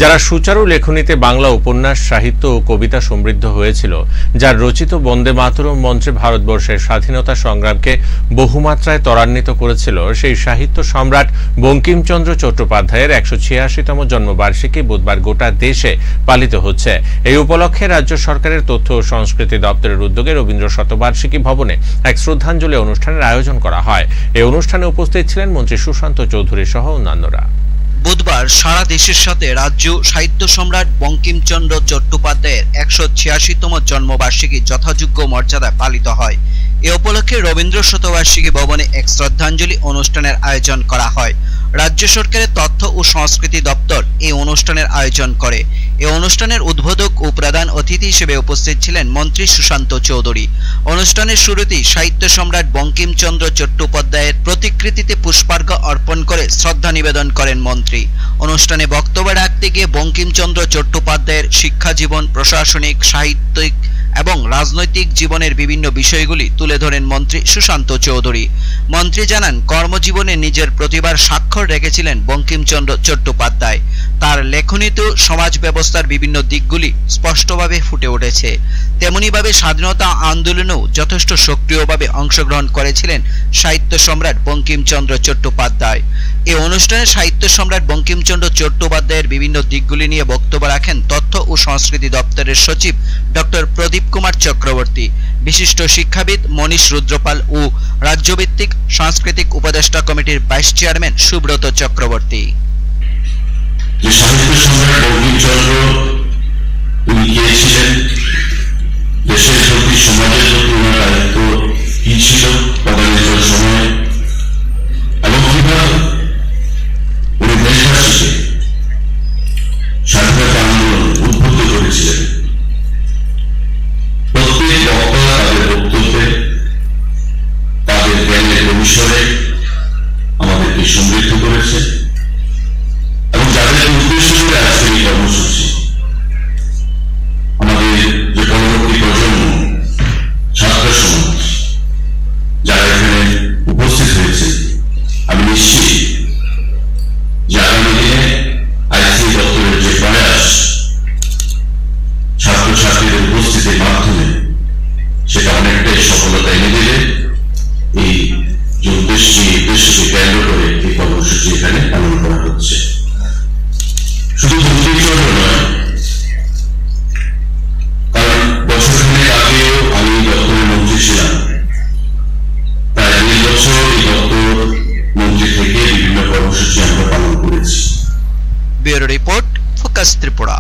যারা সুচারু লেখনীতে বাংলা উপন্যাস সাহিত্য ও কবিতা সমৃদ্ধ হয়েছিল, যার রচিত বন্দে মাতরম মন্ত্রে ভারতবর্ষের স্বাধীনতা সংগ্রামকে বহুমাত্রায় ত্বরান্বিত করেছিল, সেই সাহিত্য সম্রাট বঙ্কিমচন্দ্র চট্টোপাধ্যায়ের ১৮৬তম জন্মবার্ষিকী বুধবার গোটা দেশে পালিত হচ্ছে। এই উপলক্ষে রাজ্য সরকারের তথ্য ও সংস্কৃতি দপ্তরের উদ্যোগে রবীন্দ্র শতবার্ষিকী ভবনে এক শ্রদ্ধাঞ্জলি অনুষ্ঠানের আয়োজন করা হয়। এই অনুষ্ঠানে উপস্থিত ছিলেন মন্ত্রী সুশান্ত চৌধুরী সহ অন্যান্যরা। বুধবার সারা দেশের সাথে রাজ্য সাহিত্য সম্রাট বঙ্কিমচন্দ্র চট্টোপাধ্যায়ের ১৮৬তম জন্মবার্ষিকী যথাযোগ্য মর্যাদায় পালিত হয়। এ উপলক্ষে রবীন্দ্র শতবার্ষিকী ভবনে এক শ্রদ্ধাঞ্জলি অনুষ্ঠানের আয়োজন করা হয়। রাজ্য সরকারের তথ্য ও সংস্কৃতি দপ্তর এই অনুষ্ঠানের আয়োজন করে। এই অনুষ্ঠানের উদ্বোধক ও প্রধান অতিথি হিসেবে উপস্থিত ছিলেন মন্ত্রী সুশান্ত চৌধুরী। অনুষ্ঠানের শুরুতেই সাহিত্য সম্রাট বঙ্কিমচন্দ্র চট্টোপাধ্যায়ের প্রতিকৃতিতে পুষ্পার্ঘ অর্পণ করে শ্রদ্ধা নিবেদন করেন মন্ত্রী। অনুষ্ঠানে বক্তব্য রাখতে গিয়ে বঙ্কিমচন্দ্র চট্টোপাধ্যায়ের শিক্ষা জীবন, প্রশাসনিক, সাহিত্যিক এবং রাজনৈতিক জীবনের বিভিন্ন বিষয়গুলি তুলে ধরেন মন্ত্রী সুশান্ত চৌধুরী। মন্ত্রী জানান, কর্মজীবনে নিজের প্রতিভার স্বাক্ষর রেখেছিলেন বঙ্কিমচন্দ্র চট্টোপাধ্যায়। তার লেখনীতেও সমাজ ব্যবস্থার বিভিন্ন দিকগুলি স্পষ্টভাবে ফুটে উঠেছে। তেমনিভাবে স্বাধীনতা আন্দোলনেও যথেষ্ট সক্রিয়ভাবে অংশগ্রহণ করেছিলেন সাহিত্য সম্রাট বঙ্কিমচন্দ্র চট্টোপাধ্যায়। এই অনুষ্ঠানে সাহিত্য সম্রাট বঙ্কিমচন্দ্র চট্টোপাধ্যায়ের বিভিন্ন দিকগুলি নিয়ে বক্তব্য রাখেন তথ্য ও সংস্কৃতি দপ্তরের সচিব ডক্টর প্রদীপ কুমার চক্রবর্তী, বিশিষ্ট শিক্ষাবিদ মনীষ রুদ্রপাল ও রাজ্যভিত্তিক সাংস্কৃতিক উপদেষ্টা কমিটির ভাইস চেয়ারম্যান সুব্রত চক্রবর্তী। সাহিত্য সম্রাট বঙ্কিমচন্দ্র দেশের প্রতি, সমাজের প্রতি ওনার দায়িত্ব কি ছিল তদানীন্তন সময়ে, এবং কিভাবে উনি দেশবাসীকে স্বাধীনতা আন্দোলন উদ্বুদ্ধ করেছিলেন। প্রত্যেক বক্তা তাদের বক্তব্যে, তাদের জ্ঞানের পরিসরে আমাদেরকে সমৃদ্ধ করেছে, এবং যাদের উদ্দেশ্য করে আজকের এই কর্মসূচি, আমাদের যে পরবর্তী প্রজন্ম, ছাত্র সমাজ যারা এখানে উপস্থিত হয়েছে, আমি নিশ্চিত যে আগামী দিনে আইসি দপ্তরের যে প্রয়াস ছাত্রছাত্রীদের উপস্থিতির মাধ্যমে সেটা অনেকটাই সফলতা এনে দেবে। এই যে উদ্দেশ্যকে কেন্দ্র করে এই কর্মসূচি এখানে পালন করা হচ্ছে। শুধু বঙ্কিমচন্দ্র নয়, কারণ বছরখানেক আগেও আমি দপ্তরের মন্ত্রী ছিলাম। প্রায় ২ বছর এই দপ্তর মন্ত্রী থেকে বিভিন্ন কর্মসূচি আমরা পালন করেছি। Bureau report, focus Tripura.